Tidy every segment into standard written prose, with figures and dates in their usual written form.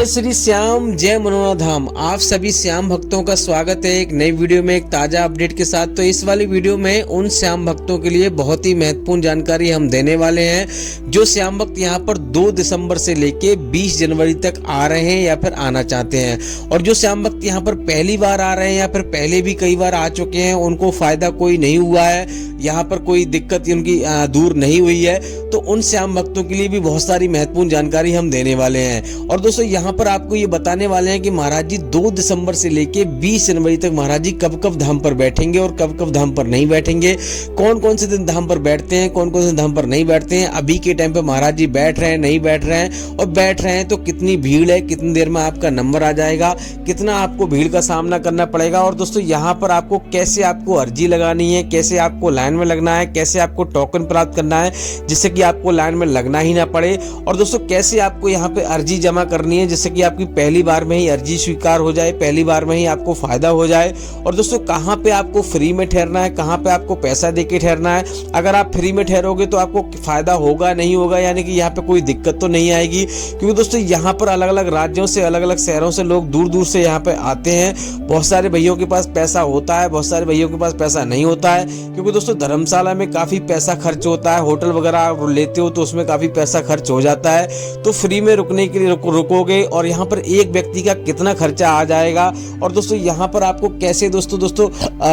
श्री श्याम, जय मनोना धाम। आप सभी श्याम भक्तों का स्वागत है एक नई वीडियो में, एक ताजा अपडेट के साथ। तो इस वाली वीडियो में उन श्याम भक्तों के लिए बहुत ही महत्वपूर्ण जानकारी हम देने वाले हैं जो श्याम भक्त यहाँ पर 2 दिसंबर से लेके 20 जनवरी तक आ रहे हैं या फिर आना चाहते हैं। और जो श्याम भक्त यहाँ पर पहली बार आ रहे हैं या फिर पहले भी कई बार आ चुके हैं, उनको फायदा कोई नहीं हुआ है, यहाँ पर कोई दिक्कत उनकी दूर नहीं हुई है, तो उन श्याम भक्तों के लिए भी बहुत सारी महत्वपूर्ण जानकारी हम देने वाले हैं। और दोस्तों यहाँ पर आपको ये बताने वाले हैं कि महाराज जी 2 दिसंबर से लेके 20 जनवरी तक महाराज जी कब कब धाम पर बैठेंगे और कब कब धाम पर नहीं बैठेंगे, कौन कौन से दिन धाम पर बैठते हैं, कौन कौन से धाम पर नहीं बैठते हैं, अभी के टाइम पे महाराज जी बैठ रहे हैं नहीं बैठ रहे हैं, और बैठ रहे हैं तो कितनी भीड़ है, कितनी देर में आपका नंबर आ जाएगा, कितना आपको भीड़ का सामना करना पड़ेगा। और दोस्तों यहाँ पर आपको कैसे आपको अर्जी लगानी है, कैसे आपको लाइन में लगना है, कैसे आपको टोकन प्राप्त करना है जिससे कि आपको लाइन में लगना ही ना पड़े। और दोस्तों कैसे आपको यहाँ पे अर्जी जमा करनी है जिससे कि आपकी पहली बार में ही अर्जी स्वीकार हो जाए, पहली बार में ही आपको फायदा हो जाए। और दोस्तों कहाँ पे आपको फ्री में ठहरना है, कहाँ पे आपको पैसा देके ठहरना है। अगर आप फ्री में ठहरोगे तो आपको फायदा होगा नहीं होगा, यानी कि यहाँ पे कोई दिक्कत तो नहीं आएगी, क्योंकि दोस्तों यहाँ पर अलग अलग राज्यों से, अलग अलग शहरों से लोग दूर दूर से यहाँ पे आते हैं। बहुत सारे भैयों के पास पैसा होता है, बहुत सारे भैयों के पास पैसा नहीं होता है, क्योंकि दोस्तों धर्मशाला में काफी पैसा खर्च होता है, होटल वगैरह आप लेते हो तो उसमें काफी पैसा खर्च हो जाता है। तो फ्री में रुकने के लिए रुकोगे और यहाँ पर एक व्यक्ति का कितना खर्चा आ जाएगा। और दोस्तों यहाँ पर आपको कैसे दोस्तों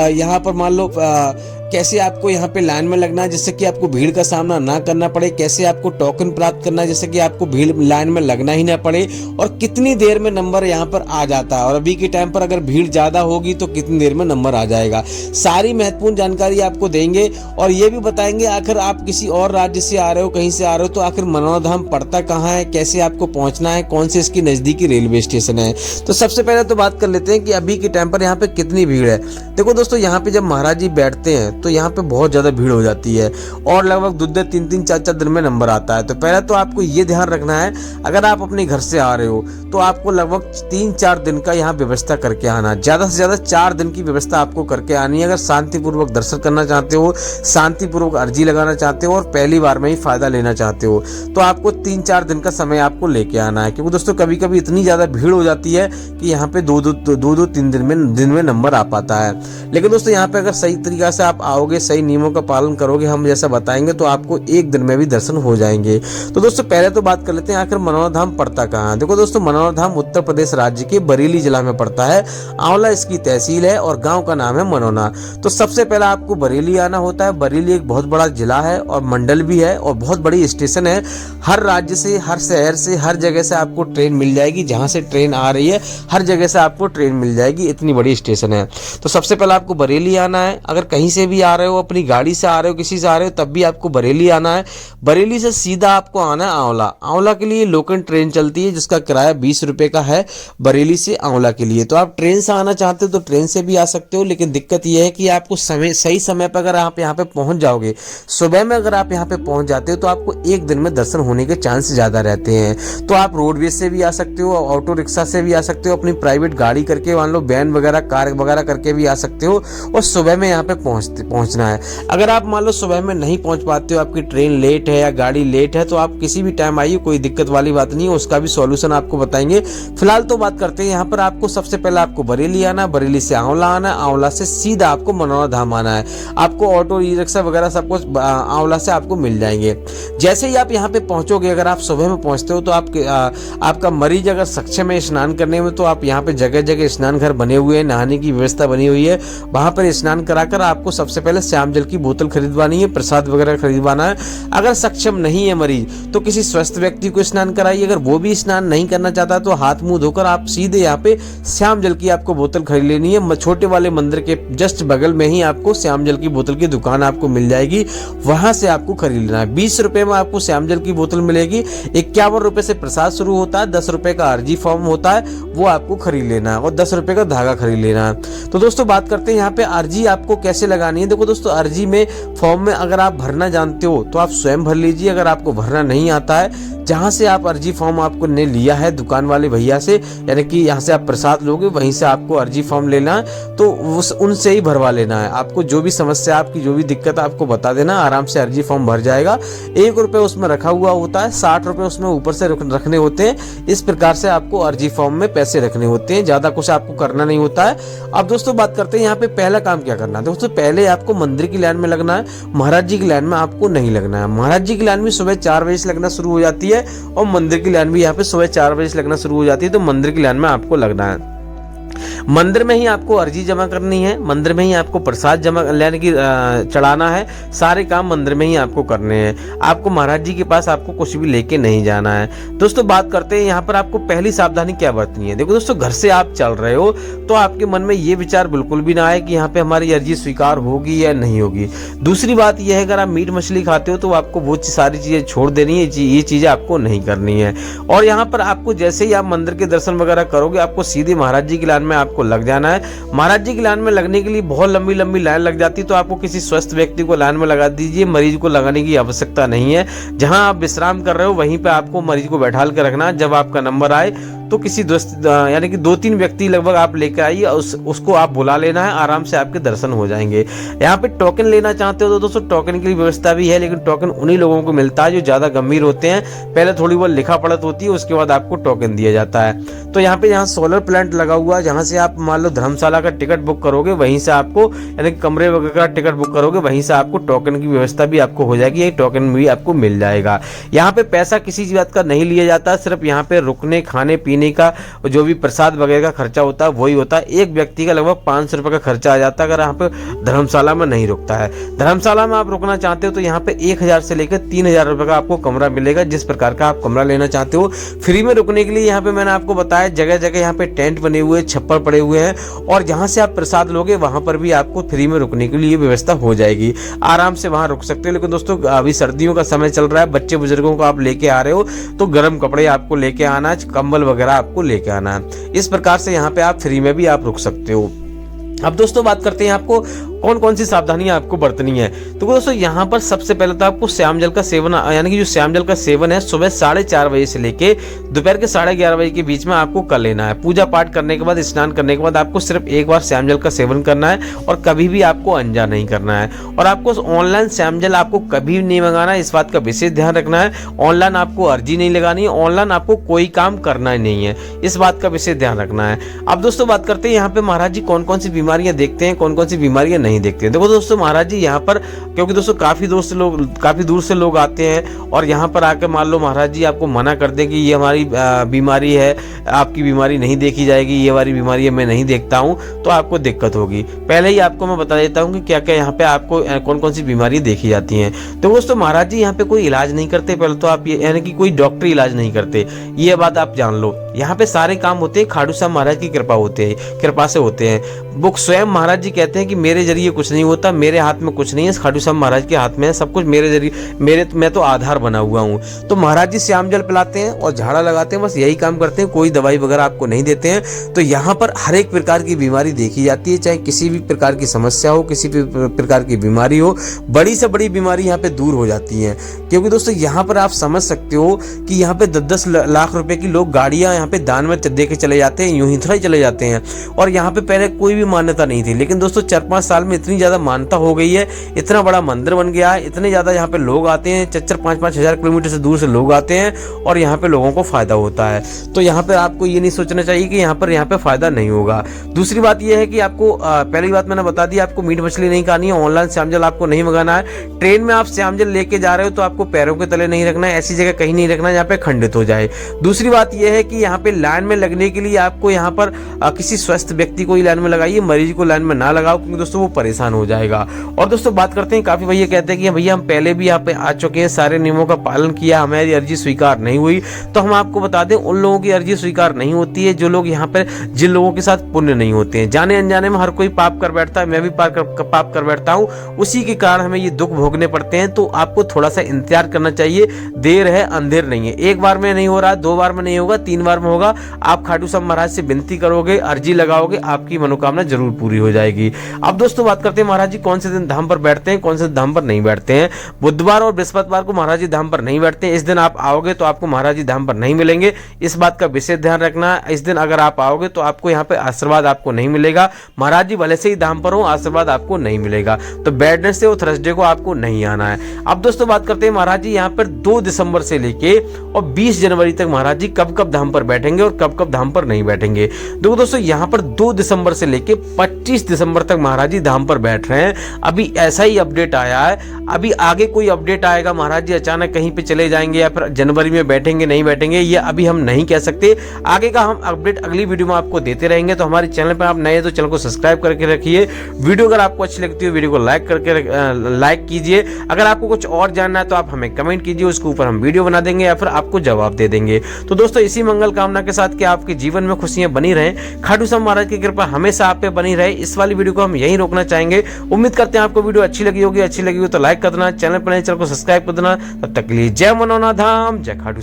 यहाँ पर मान लो कैसे आपको यहाँ पे लाइन में लगना है जिससे कि आपको भीड़ का सामना ना करना पड़े, कैसे आपको टोकन प्राप्त करना है जिससे कि आपको भीड़ लाइन में लगना ही ना पड़े, और कितनी देर में नंबर यहाँ पर आ जाता है, और अभी के टाइम पर अगर भीड़ ज्यादा होगी तो कितनी देर में नंबर आ जाएगा। सारी महत्वपूर्ण जानकारी आपको देंगे और ये भी बताएंगे आखिर आप किसी और राज्य से आ रहे हो, कहीं से आ रहे हो, तो आखिर मनोना धाम पड़ता कहाँ है, कैसे आपको पहुंचना है, कौन से इसकी नजदीकी रेलवे स्टेशन है। तो सबसे पहले तो बात कर लेते हैं कि अभी के टाइम पर यहाँ पे कितनी भीड़ है। देखो दोस्तों यहाँ पे जब महाराज जी बैठते हैं तो यहाँ पे बहुत ज्यादा भीड़ हो जाती है और लगभग 2-2, 3-3, 4-4 दिन में नंबर आता है। तो पहले तो आपको ये ध्यान रखना है, अगर आप अपने घर से आ रहे हो तो आपको लगभग 3-4 दिन का यहाँ व्यवस्था करके आना, ज्यादा से ज्यादा 4 दिन की व्यवस्था आपको करके आनी है। अगर शांतिपूर्वक दर्शन करना चाहते हो, शांतिपूर्वक अर्जी लगाना चाहते हो और पहली बार में ही फायदा लेना चाहते हो तो आपको 3-4 दिन का समय आपको लेके आना है, क्योंकि दोस्तों कभी कभी इतनी ज्यादा भीड़ हो जाती है कि यहाँ पे 2-2, 3 दिन में नंबर आ पाता है। लेकिन दोस्तों यहाँ पे अगर सही तरीका से आप आओगे, सही नियमों का पालन करोगे, हम जैसा बताएंगे, तो आपको 1 दिन में भी दर्शन हो जाएंगे। तो दोस्तों पहले तो बात कर लेते हैं आखिर मनोना धाम पड़ता कहाँ है। देखो दोस्तों मनोना धाम उत्तर प्रदेश राज्य के बरेली जिला में पड़ता है। आंवला इसकी तहसील है और गांव का नाम है मनोना। तो सबसे पहले आपको बरेली आना होता है। बरेली एक बहुत बड़ा जिला है और मंडल भी है और बहुत बड़ी स्टेशन है। हर राज्य से, हर शहर से, हर जगह से आपको ट्रेन मिल जाएगी, जहां से ट्रेन आ रही है हर जगह से आपको ट्रेन मिल जाएगी, इतनी बड़ी स्टेशन है। तो सबसे पहले आपको बरेली आना है। अगर कहीं से भी आ रहे हो, अपनी गाड़ी से आ रहे हो, किसी से आ रहे हो, तब भी आपको बरेली आना है। बरेली से सीधा आपको आना है आंवला। आंवला के लिए लोकल ट्रेन चलती है जिसका किराया 20 रुपए का है बरेली से आंवला के लिए। तो आप ट्रेन से आना चाहते हो तो ट्रेन से भी आ सकते हो, लेकिन दिक्कत यह है कि आपको सही समय पर अगर आप यहाँ पे पहुंच जाओगे, सुबह में अगर आप यहाँ पे पहुंच जाते हो तो आपको 1 दिन में दर्शन होने के चांस ज्यादा रहते हैं। तो आप रोडवेज से भी आ सकते हो, ऑटो रिक्शा से भी आ सकते हो, अपनी प्राइवेट गाड़ी करके, मान लो वैन वगैरह, कार वगैरह करके भी आ सकते हो, और सुबह में यहाँ पे पहुंचना है। अगर आप मान लो सुबह में नहीं पहुंच पाते हो, आपकी ट्रेन लेट है या गाड़ी लेट है, तो आप किसी भी टाइम आइए, कोई दिक्कत वाली बात नहीं है, उसका भी सॉल्यूशन आपको बताएंगे। फिलहाल तो बात करते हैं यहाँ पर आपको सबसे पहले आपको बरेली आना, बरेली से आंवला आना, आंवला से सीधा आपको मनोना धाम आना है। आपको ऑटो, ई रिक्शा वगैरह सब कुछ आंवला से आपको मिल जाएंगे। जैसे ही आप यहाँ पे पहुंचोगे, अगर आप सुबह में पहुंचते हो तो आपका मरीज अगर सक्षम है स्नान करने में, तो आप यहाँ पे जगह जगह स्नान घर बने हुए हैं, नहाने की व्यवस्था बनी हुई है, वहां पर स्नान कराकर आपको सबसे पहले श्याम जल की बोतल खरीदवानी है, प्रसाद वगैरह खरीदवाना है। अगर सक्षम नहीं है मरीज तो किसी स्वस्थ व्यक्ति को स्नान कराइए। अगर वो भी स्नान नहीं करना चाहता तो हाथ मुंह धोकर आप सीधे यहाँ पे श्याम जल की आपको बोतल खरीद लेनी है। छोटे वाले मंदिर के जस्ट बगल में ही आपको श्याम जल की बोतल की दुकान आपको मिल जाएगी, वहां से आपको खरीद लेना है। 20 रुपए में आपको श्याम जल की बोतल मिलेगी। 51 रुपए से प्रसाद शुरू होता है, 10 रुपए का अर्जी फॉर्म होता है, वो आपको खरीद लेना है, और 10 रुपए का धागा खरीद लेना है। तो दोस्तों बात करते हैं यहाँ पे अर्जी आपको कैसे लगानी है। देखो दोस्तों अर्जी में फॉर्म में अगर आप भरना जानते हो तो आप स्वयं भर लीजिए, अगर आपको भरना नहीं आता है जहाँ से आप अर्जी फॉर्म आपको ने लिया है दुकान वाले भैया से, यानी कि यहाँ से आप प्रसाद लोगे वहीं से आपको अर्जी फॉर्म लेना है, तो उनसे ही भरवा लेना है। आपको जो भी समस्या, आपकी जो भी दिक्कत है आपको बता देना, आराम से अर्जी फॉर्म भर जाएगा। 1 रुपये उसमें रखा हुआ होता है, 60 रुपये उसमें ऊपर से रखने होते हैं। इस प्रकार से आपको अर्जी फॉर्म में पैसे रखने होते हैं, ज़्यादा कुछ आपको करना नहीं होता है। अब दोस्तों बात करते हैं यहाँ पे पहला काम क्या करना है। दोस्तों पहले आपको मंदिर की लाइन में लगना है, महाराज जी की लाइन में आपको नहीं लगना है। महाराज जी की लाइन भी सुबह 4 बजे से लगना शुरू हो जाती है और मंदिर की लाइन भी यहाँ पे सुबह 4 बजे से लगना शुरू हो जाती है, तो मंदिर की लाइन में आपको लगना है। मंदिर में ही आपको अर्जी जमा करनी है, मंदिर में ही आपको प्रसाद जमा यानी कि चढ़ाना है, सारे काम मंदिर में ही आपको करने हैं। आपको महाराज जी के पास आपको कुछ भी लेके नहीं जाना है। दोस्तों बात करते हैं यहाँ पर आपको पहली सावधानी क्या बरतनी है। देखो दोस्तों, घर से आप चल रहे हो तो आपके मन में ये विचार बिल्कुल भी ना आए कि यहाँ पे हमारी अर्जी स्वीकार होगी या नहीं होगी। दूसरी बात यह है, अगर आप मीट मछली खाते हो तो आपको वो सारी चीजें छोड़ देनी है, ये चीजें आपको नहीं करनी है। और यहाँ पर आपको जैसे ही आप मंदिर के दर्शन वगैरह करोगे, आपको सीधे महाराज जी की लाइन में आपको लग जाना है। महाराज जी की लाइन में लगने के लिए बहुत लंबी लंबी लाइन लग जाती है, तो आपको किसी स्वस्थ व्यक्ति को लाइन में लगा दीजिए, मरीज को लगाने की आवश्यकता नहीं है। जहां आप विश्राम कर रहे हो वहीं पे आपको मरीज को बैठाल कर रखना है। जब आपका नंबर आए तो किसी दोस्त यानी कि 2-3 व्यक्ति लगभग आप लेकर आइए, उसको आप बुला लेना है, आराम से आपके दर्शन हो जाएंगे। यहाँ पे टोकन लेना चाहते हो तो दोस्तों टोकन की व्यवस्था भी है, लेकिन टोकन उन्हीं लोगों को मिलता है जो ज्यादा गंभीर होते हैं। पहले थोड़ी बहुत लिखा पढ़त होती है, उसके बाद आपको टोकन दिया जाता है। तो यहाँ पे जहाँ सोलर प्लांट लगा हुआ है, जहाँ से आप मान लो धर्मशाला का टिकट बुक करोगे, वहीं से आपको यानी कमरे वगैरह का टिकट बुक करोगे, वहीं से आपको टोकन की व्यवस्था भी आपको हो जाएगी, टोकन भी आपको मिल जाएगा। यहाँ पे पैसा किसी बात का नहीं लिया जाता, सिर्फ यहाँ पे रुकने खाने पीने का जो भी प्रसाद वगैरह का खर्चा होता है वही होता है। एक व्यक्ति का लगभग 500 रुपये का खर्चा आ जाता है अगर यहाँ पे धर्मशाला में नहीं रुकता है। धर्मशाला में आप रुकना चाहते हो तो यहाँ पे 1000 से लेकर 3000 रुपये का आपको कमरा मिलेगा, जिस प्रकार का आप कमरा लेना चाहते हो। फ्री में रुकने के लिए यहाँ पे मैंने आपको बताया जगह जगह यहाँ पे टेंट बने हुए, छप्पर पड़े हुए हैं, और जहाँ से आप प्रसाद लोगे वहां पर भी आपको फ्री में रुकने के लिए व्यवस्था हो जाएगी, आराम से वहां रुक सकते हो। लेकिन दोस्तों अभी सर्दियों का समय चल रहा है, बच्चे बुजुर्गों को आप लेके आ रहे हो तो गर्म कपड़े आपको लेके आना है, कंबल वगैरह आपको लेके आना है। इस प्रकार से यहाँ पे आप फ्री में भी आप रुक सकते हो। अब दोस्तों बात करते हैं आपको कौन कौन सी सावधानियां आपको बरतनी है। तो दोस्तों यहाँ पर सबसे पहले तो आपको श्याम जल का सेवन यानी कि जो श्याम जल का सेवन है सुबह 4:30 बजे से लेके दोपहर के 11:30 बजे के बीच में आपको कर लेना है। पूजा पाठ करने के बाद, स्नान करने के बाद आपको सिर्फ एक बार श्याम जल का सेवन करना है और कभी भी आपको अनजा नहीं करना है। और आपको ऑनलाइन श्याम जल आपको कभी नहीं मंगाना है, इस बात का विशेष ध्यान रखना है। ऑनलाइन आपको अर्जी नहीं लगानी है, ऑनलाइन आपको कोई काम करना ही नहीं है, इस बात का विशेष ध्यान रखना है। अब दोस्तों बात करते हैं यहाँ पे महाराज जी कौन कौन सी बीमारियां देखते हैं, कौन कौन सी बीमारियां नहीं देखते हैं। देखो दोस्तों महाराज जी यहाँ पर, क्योंकि दोस्तों काफी दूर से लोग आते हैं और यहाँ पर आकर मान लो महाराज जी आपको मना कर दें कि ये हमारी बीमारी है, आपकी बीमारी नहीं देखी जाएगी, ये हमारी बीमारी है मैं नहीं देखता हूँ, तो आपको दिक्कत होगी। पहले ही आपको मैं बता देता हूँ कि क्या क्या यहाँ पे आपको कौन कौन सी बीमारी देखी जाती हैं। तो दोस्तों महाराज जी यहाँ पे कोई इलाज नहीं करते, पहले तो आप ये यानी कि कोई डॉक्टर इलाज नहीं करते, ये बात आप जान लो। यहाँ पे सारे काम होते हैं खाटू श्याम महाराज की कृपा से होते हैं। वो स्वयं महाराज जी कहते हैं कि मेरे जरिए कुछ नहीं होता, मेरे हाथ में कुछ नहीं है, खाटू श्याम महाराज के हाथ में है सब कुछ, मेरे जरिए मैं तो आधार बना हुआ हूँ। तो महाराज जी श्याम जल पिलाते हैं और झाड़ा लगाते हैं, बस यही काम करते हैं, कोई दवाई वगैरह आपको नहीं देते हैं। तो यहाँ पर हर एक प्रकार की बीमारी देखी जाती है, चाहे किसी भी प्रकार की समस्या हो, किसी भी प्रकार की बीमारी हो, बड़ी से बड़ी बीमारी यहाँ पे दूर हो जाती है। क्योंकि दोस्तों यहाँ पर आप समझ सकते हो कि यहाँ पे 10-10 लाख रुपए की लोग गाड़ियां यहाँ पे दान में दे के चले जाते हैं, यूं ही थोड़ा ही चले जाते हैं। और यहाँ पे पहले कोई भी मान्यता नहीं थी, लेकिन दोस्तों 4-5 साल में इतनी ज्यादा मान्यता हो गई है, इतना बड़ा मंदिर बन गया है, इतने ज्यादा यहाँ पे लोग आते हैं, 4-5 हजार किलोमीटर से दूर से लोग आते हैं और यहाँ पे लोगों को फायदा होता है। तो यहाँ पे आपको ये नहीं सोचना चाहिए कि यहाँ पे फायदा नहीं होगा। दूसरी बात यह है कि आपको पहली बात मैंने बता दी, आपको मीट मछली नहीं खानी है, ऑनलाइन श्याम जल आपको नहीं मंगाना है। ट्रेन में आप श्याम जल लेके जा रहे हो तो आपको पैरों के तले नहीं रखना है, ऐसी जगह कहीं नहीं रखना है जहाँ पे खंडित हो जाए। दूसरी बात यह है कि यहाँ पे लाइन में लगने के लिए आपको यहाँ पर किसी स्वस्थ व्यक्ति को ही लाइन में लगाइए, मरीज को लाइन में ना लगाओ, क्योंकि दोस्तों वो परेशान हो जाएगा। और दोस्तों बात करते हैं, काफी भैया कहते हैं कि भैया हम पहले भी यहाँ पे आ चुके हैं, सारे नियमों का पालन किया, हमारी अर्जी स्वीकार नहीं हुई। तो हम आपको बता दें, उन लोगों की अर्जी स्वीकार नहीं होती है जो लोग यहाँ पर जिन लोगों के साथ पुण्य नहीं होते हैं। जाने अनजाने में हर कोई पाप कर बैठता है, मैं भी पाप कर बैठता हूँ, उसी के कारण हमें ये दुख भोगने पड़ते हैं। तो आपको थोड़ा सा इंतजार करना चाहिए, देर है अंधेर नहीं है। एक बार में नहीं हो रहा, 2 बार में नहीं होगा, 3 बार में होगा। आप खाटू श्याम महाराज से विनती करोगे, अर्जी लगाओगे, आपकी मनोकामना जरूर पूरी हो जाएगी। अब दोस्तों दोस्तों बात करते हैं महाराज जी कौन से दिन धाम पर बैठते हैं, कौन से धाम पर नहीं बैठते हैं। बुधवार और बृहस्पतिवार को महाराज जी धाम पर नहीं बैठते हैं। इस दिन आप आओगे तो आपको महाराज जी धाम पर नहीं मिलेंगे, इस बात का विशेष ध्यान रखना। इस दिन अगर आप आओगे तो आपको यहाँ पे आशीर्वाद आपको नहीं मिलेगा। महाराज जी भले से ही धाम पर हो, आशीर्वाद आपको नहीं मिलेगा। तो वेडनेसडे और थर्सडे को आपको नहीं आना है। अब दोस्तों बात करते हैं महाराज जी यहाँ पर 2 दिसंबर से लेके और 20 जनवरी तक महाराज जी कब कब धाम पर बैठेंगे और कब कब धाम पर नहीं बैठेंगे। देखो दोस्तों यहाँ पर 2 दिसंबर से लेके 25 दिसंबर तक महाराज जी धाम पर बैठ रहे हैं। अभी ऐसा ही अपडेट आया है। अभी आगे कोई अपडेट आएगा, महाराज जी अचानक कहीं पे चले जाएंगे या फिर जनवरी में बैठेंगे नहीं बैठेंगे, ये अभी हम नहीं कह सकते। आगे का हम अपडेट अगली वीडियो में आपको देते रहेंगे। तो हमारे चैनल पर आप नए तो चैनल को सब्सक्राइब करके रखिए। वीडियो अगर आपको अच्छी लगती है वीडियो को लाइक कीजिए। अगर आपको कुछ और जानना है तो आप हमें कमेंट कीजिए, उसके ऊपर हम वीडियो बना देंगे या फिर आपको जवाब दे देंगे। तो दोस्तों इसी मंगल कामना के साथ कि आपके जीवन में खुशियां बनी रहें, खाटू श्याम महाराज की कृपा हमेशा आप पे बनी रहे, इस वाली वीडियो को हम यहीं रोकना चाहेंगे। उम्मीद करते हैं आपको वीडियो अच्छी लगी होगी तो लाइक कर देना, चैनल पर नए चैनल को सब्सक्राइब कर देना। तब तक के लिए जय मनोना धाम, जय खाटू।